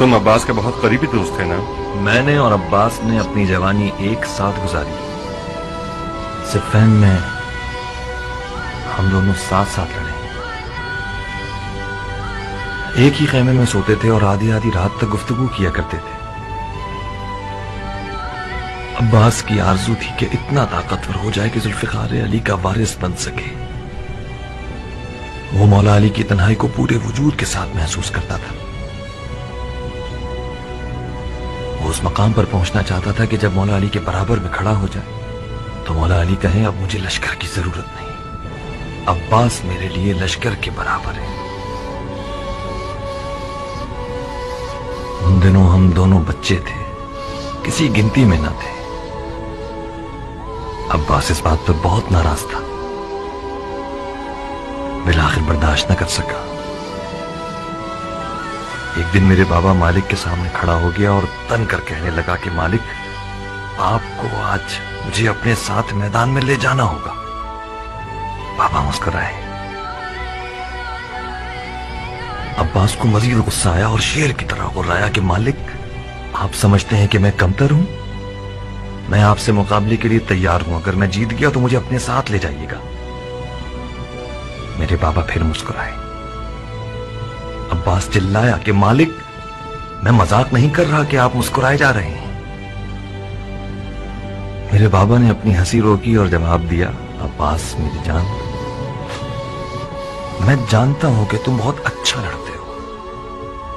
تم عباس کا بہت قریبی دوست تھے نا؟ میں نے اور عباس نے اپنی جوانی ایک ساتھ گزاری. صفین میں ہم دونوں ساتھ ساتھ لڑے. ایک ہی خیمے میں سوتے تھے اور آدھی آدھی رات تک گفتگو کیا کرتے تھے. عباس کی آرزو تھی کہ اتنا طاقتور ہو جائے کہ ذوالفقار علی کا وارث بن سکے. وہ مولا علی کی تنہائی کو پورے وجود کے ساتھ محسوس کرتا تھا. وہ اس مقام پر پہنچنا چاہتا تھا کہ جب مولا علی کے برابر میں کھڑا ہو جائے تو مولا علی کہیں اب مجھے لشکر کی ضرورت نہیں، عباس میرے لیے لشکر کے برابر ہے. ان دنوں ہم دونوں بچے تھے، کسی گنتی میں نہ تھے. عباس اس بات پر بہت ناراض تھا، بالآخر برداشت نہ کر سکا. ایک دن میرے بابا مالک کے سامنے کھڑا ہو گیا اور تن کر کہنے لگا کہ مالک، آپ کو آج مجھے اپنے ساتھ میدان میں لے جانا ہوگا. بابا مسکرائے. عباس کو مزید غصہ آیا اور شیر کی طرح غرایا کہ مالک، آپ سمجھتے ہیں کہ میں کمتر ہوں؟ میں آپ سے مقابلے کے لیے تیار ہوں، اگر میں جیت گیا تو مجھے اپنے ساتھ لے جائیے گا. میرے بابا پھر مسکرائے. عباس چلایا کہ مالک، میں مذاق نہیں کر رہا کہ آپ مسکرائے جا رہے ہیں. میرے بابا نے اپنی ہنسی روکی اور جواب دیا، عباس میری جان، میں جانتا ہوں کہ تم بہت اچھا لڑتے ہو،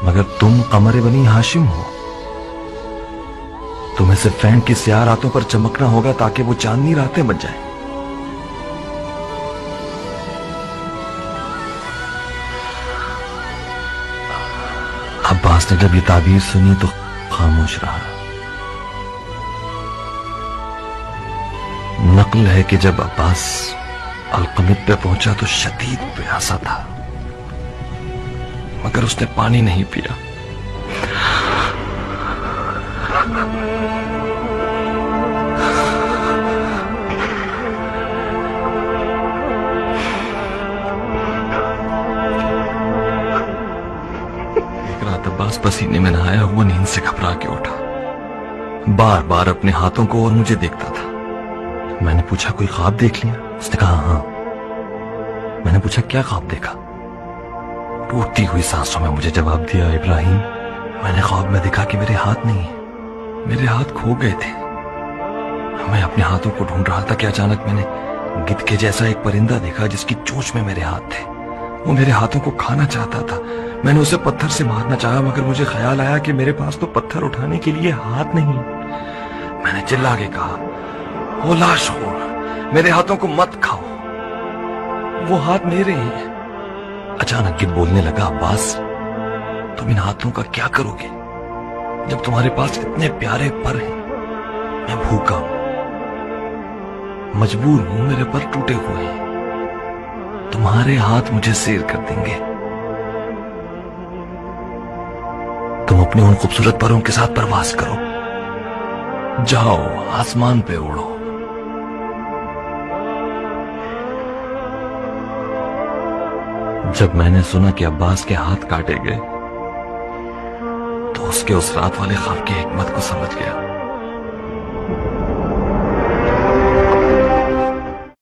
مگر تم قمر بنی ہاشم ہو. تمہیں صفین کی سیاہ راتوں پر چمکنا ہوگا تاکہ وہ چاندنی راتیں بن جائیں. عباس نے جب یہ تعبیر سنی تو خاموش رہا. نقل ہے کہ جب عباس القمت پہ پہنچا تو شدید پیاسا تھا، مگر اس نے پانی نہیں پیا. ایک رات عباس پسینے میں نہایا ہوا نیند سے گھبرا کے اٹھا، بار بار اپنے ہاتھوں کو اور مجھے دیکھتا تھا. میں نے پوچھا کوئی خواب دیکھ لیا؟ اس نے کہا ہاں. میں نے پوچھا کیا خواب دیکھا؟ ٹوٹتی ہوئی سانسوں میں مجھے جواب دیا، ابراہیم، میں نے خواب میں دیکھا کہ میرے ہاتھ نہیں ہیں، میرے ہاتھ کھو گئے تھے. میں اپنے ہاتھوں کو ڈھونڈ رہا تھا کہ اچانک میں نے گدھ کے جیسا ایک پرندہ دیکھا جس کی چونچ میں میرے ہاتھ تھے. وہ میرے ہاتھوں کو کھانا چاہتا تھا. میں نے اسے پتھر سے مارنا چاہا مگر مجھے خیال آیا کہ میرے پاس تو پتھر اٹھانے کے لیے ہاتھ نہیں. میں نے چلا کے کہا، وہ لاش خور، میرے ہاتھوں کو مت کھاؤ، وہ ہاتھ میرے ہیں. اچانک گدھ بولنے لگا، عباس، تم ان ہاتھوں کا کیا کرو گے جب تمہارے پاس اتنے پیارے پر ہیں؟ میں بھوکا ہوں، مجبور ہوں، میرے پر ٹوٹے ہوئے ہیں. تمہارے ہاتھ مجھے سیر کر دیں گے. تم اپنے ان خوبصورت پروں کے ساتھ پرواز کرو، جاؤ آسمان پہ اڑو. جب میں نے سنا کہ عباس کے ہاتھ کاٹے گئے تو اس کے اس رات والے خواب کی حکمت کو سمجھ گیا.